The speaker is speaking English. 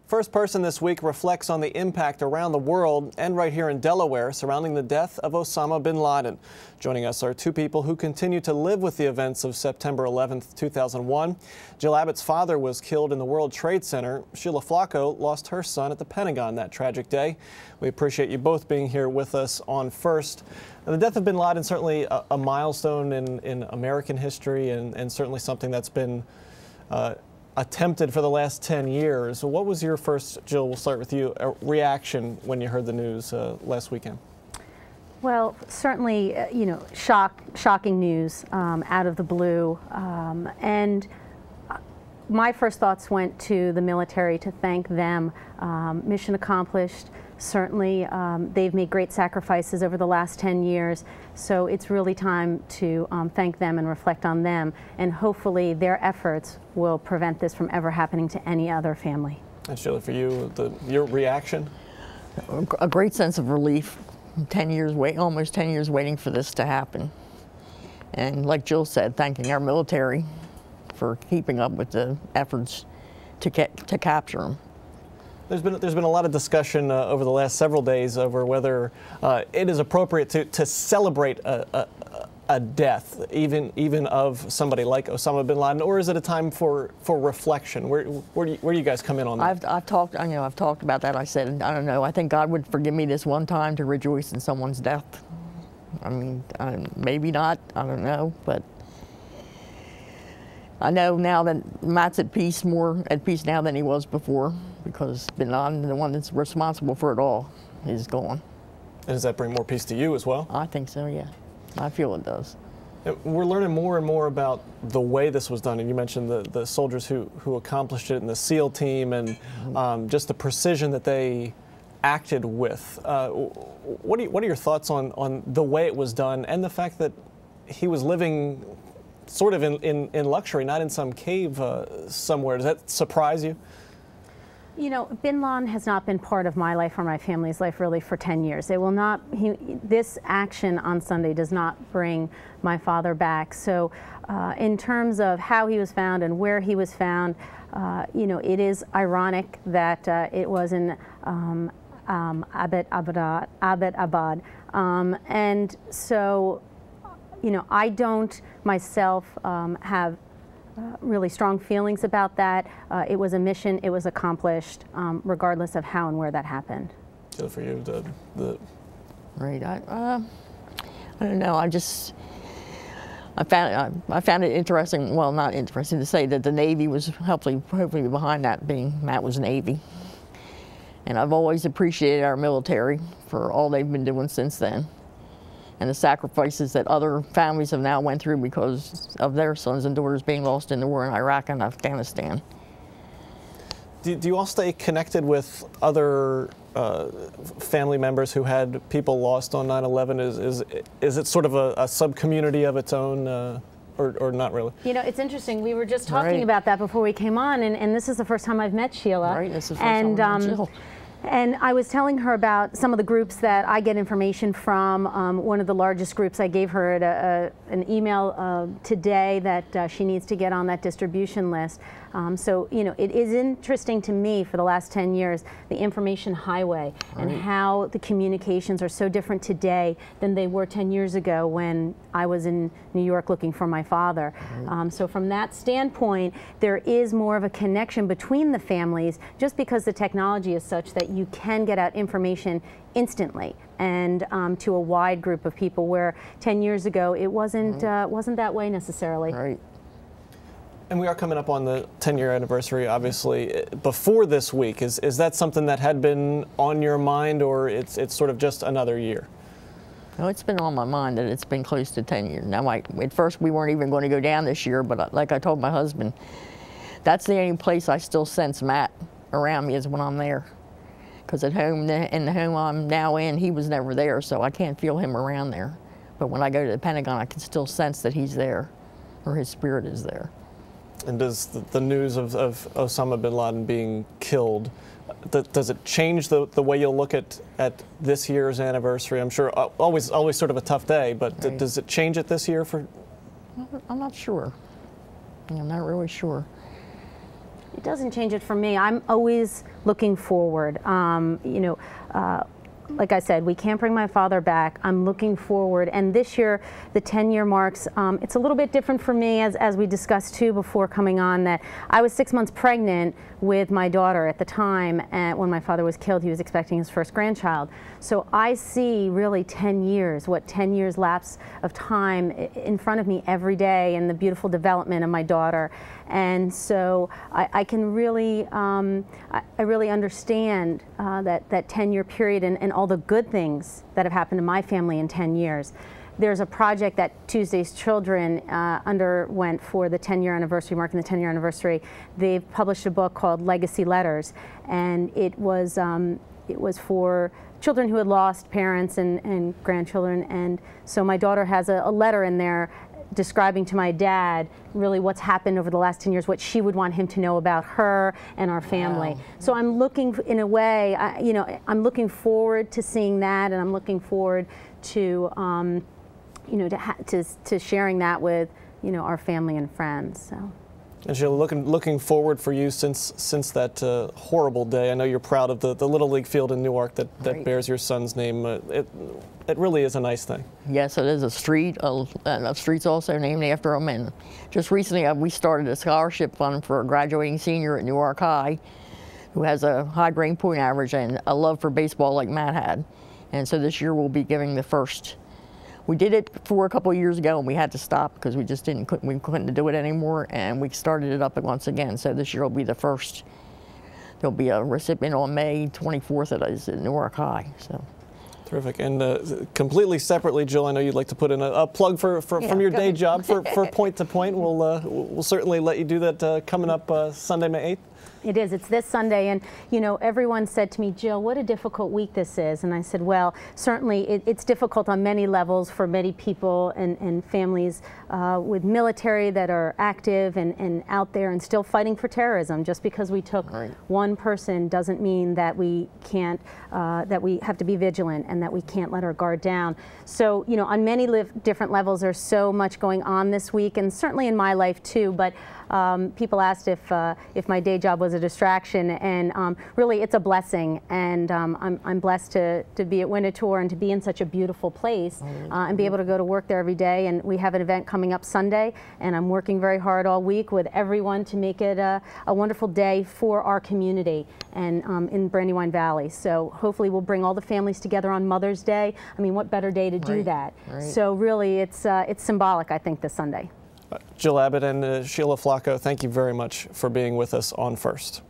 First Person this week reflects on the impact around the world and right here in Delaware surrounding the death of Osama bin Laden. Joining us are two people who continue to live with the events of September 11th, 2001. Jill Abbott's father was killed in the World Trade Center. Sheila Flacco lost her son at the Pentagon that tragic day. We appreciate you both being here with us on First. And the death of bin Laden is certainly a milestone in American history and certainly something that's been attempted for the last 10 years. What was your first, Jill, we'll start with you, reaction when you heard the news last weekend? Well, certainly, shocking news out of the blue. And my first thoughts went to the military to thank them. Mission accomplished. Certainly, they've made great sacrifices over the last 10 years, so it's really time to thank them and reflect on them, and hopefully their efforts will prevent this from ever happening to any other family. And Sheila, for you, your reaction? A great sense of relief. 10 years almost 10 years waiting for this to happen. And like Jill said, thanking our military for keeping up with the efforts to capture them. There's been a lot of discussion over the last several days over whether it is appropriate to celebrate a death, even of somebody like Osama bin Laden, or is it a time for reflection? Where do you guys come in on that? I've talked about that. I said, I don't know. I think God would forgive me this one time to rejoice in someone's death. I mean, maybe not. I don't know, but I know now that Matt's more at peace now than he was before, because bin Laden, the one that's responsible for it all, is gone. And does that bring more peace to you as well? I think so, yeah. I feel it does. We're learning more and more about the way this was done, and you mentioned the soldiers who accomplished it, and the SEAL team, and just the precision that they acted with. What are your thoughts on the way it was done, and the fact that he was living sort of in luxury, not in some cave somewhere? Does that surprise you? You know, bin Laden has not been part of my life or my family's life really for 10 years. It will not, this action on Sunday does not bring my father back. So in terms of how he was found and where he was found, it is ironic that it was in Abbottabad. And so, I don't myself have really strong feelings about that. It was a mission, it was accomplished, regardless of how and where that happened. So for you, Right, I don't know, I found it interesting, well, not interesting to say that the Navy was hopefully behind that, being Matt was Navy. And I've always appreciated our military for all they've been doing since then, and the sacrifices that other families have now went through because of their sons and daughters being lost in the war in Iraq and Afghanistan. Do you all stay connected with other family members who had people lost on 9/11? Is it sort of a sub-community of its own, or not really? It's interesting. We were just talking about that before we came on, and this is the first time I've met Sheila. Right, this is the first time I've met Jill. And I was telling her about some of the groups that I get information from. One of the largest groups, I gave her an email today that she needs to get on that distribution list. So, it is interesting to me for the last 10 years, the information highway and how the communications are so different today than they were 10 years ago when I was in New York looking for my father. So from that standpoint, there is more of a connection between the families just because the technology is such that you can get out information instantly and to a wide group of people, where 10 years ago it wasn't that way necessarily. Right. And we are coming up on the 10-year anniversary, obviously. Before this week, is that something that had been on your mind, or it's sort of just another year? No, it's been on my mind that it's been close to 10 years. Now, at first we weren't even going to go down this year, but like I told my husband, that's the only place I still sense Matt around me is when I'm there. Because at home, in the home I'm now in, he was never there, so I can't feel him around there. But when I go to the Pentagon, I can still sense that he's there, or his spirit is there. And does the news of Osama bin Laden being killed, does it change the way you'll look at this year's anniversary? I'm sure always sort of a tough day, but does it change it this year? I'm not sure. I'm not really sure. It doesn't change it for me. I'm always looking forward. Like I said, we can't bring my father back. I'm looking forward, and this year, the 10-year marks. It's a little bit different for me, as we discussed too before coming on, that I was 6 months pregnant with my daughter at the time, and when my father was killed, he was expecting his first grandchild. So I see really 10 years, what 10 years lapse of time in front of me every day, and the beautiful development of my daughter. And so I can really, I really understand that 10-year period and all the good things that have happened to my family in 10 years. There's a project that Tuesday's Children underwent for the 10-year anniversary, marking the 10-year anniversary. They've published a book called Legacy Letters, and it was for children who had lost parents and grandchildren. And so my daughter has a letter in there describing to my dad really what's happened over the last 10 years, what she would want him to know about her and our family. Wow. So I'm looking, in a way, I'm looking forward to seeing that, and I'm looking forward to, to sharing that with, our family and friends. So. And Sheila, looking forward for you since that horrible day. I know you're proud of the Little League field in Newark that bears your son's name. It really is a nice thing. Yes, it is a street. A street's also named after him. And just recently, we started a scholarship fund for a graduating senior at Newark High who has a high grade point average and a love for baseball like Matt had. And so this year we'll be giving the first. We did it for a couple of years ago, and we had to stop because we just we couldn't do it anymore, and we started it up once again. So this year will be the first. There'll be a recipient on May 24th at Newark High. So. Terrific. And completely separately, Jill, I know you'd like to put in a plug from your day job for Point to Point. We'll certainly let you do that coming up Sunday, May 8th. It is. It's this Sunday, and everyone said to me, Jill, what a difficult week this is. And I said, well, certainly it's difficult on many levels for many people and families with military that are active and out there and still fighting for terrorism. Just because we took one person doesn't mean that we can't, that we have to be vigilant and that we can't let our guard down. So, on many different levels, there's so much going on this week, and certainly in my life too. But people asked if my day job was a distraction, and really it's a blessing, and I'm blessed to be at Winterthur and to be in such a beautiful place and be able to go to work there every day. And we have an event coming up Sunday, and I'm working very hard all week with everyone to make it a wonderful day for our community and in Brandywine Valley. So hopefully we'll bring all the families together on Mother's Day. I mean, what better day to do that? So really it's symbolic, I think, this Sunday. Jill Abbott and Sheila Flacco, thank you very much for being with us on First.